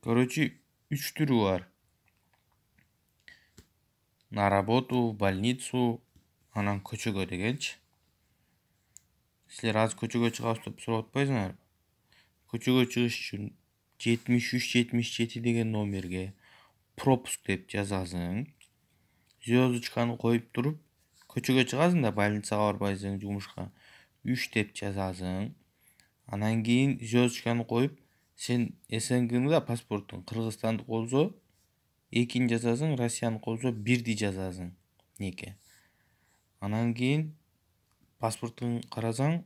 Короче, 3 түрі бар. На работу, в больницу, анан көчөгө дегенчи. Силер азыр көчөгө чыгасыз деп сурап атпайсыңарбы? Көчөгө чыгыш үчүн 73-77 деген номерге пропуск деп жазасың. Звездочканы коюп туруп, көчөгө чыгасың да больницага барбайсың, жумушка. 3 деп жазасың. Анан кийин звездочканы коюп, сен СНГны да паспорттун Кыргызстандык болсо 2-ни жазасың, Россияныкы болсо 1-ди жазасың. Неке. Анан кийин паспорттун карасаң,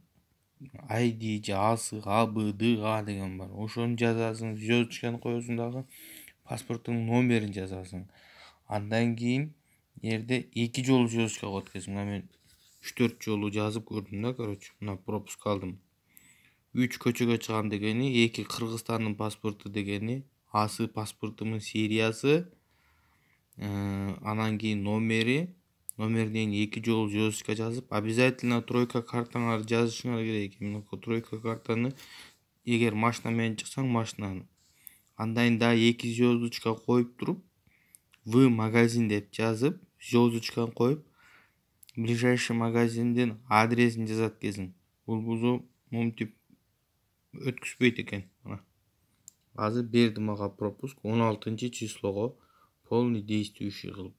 ID же асы, АБ, ДА деген бар. Ошону жазасың, звездочканы коесуң дагы, паспорттун номерин жазасың. Андан кийин жерде 2 жолу звездочка коет экенсиң. Мына мен 3-4 жолу жазып көрдүм да, короче. Мына пропуск алдым. 3 көчөгө чыгам дегени, 2 Кыргызстандын паспорту дегени, асы паспортумун сериясы, анан кийин номерден 2 жолу звездочка жазып, обязательно тройка картаңарды жазышыңар керек. Мына тройка картаны эгер машина менен чыксаң, машинаны. Андан да 2 звездочка коюп туруп, в магазин деп жазып, звездочканы коюп, ближайший магазиндин адресин жазат экенсиң. Бул бузо момтип өткүзбөйт экен. Азыр берди мага пропуск 16 числого полный действующий кылып.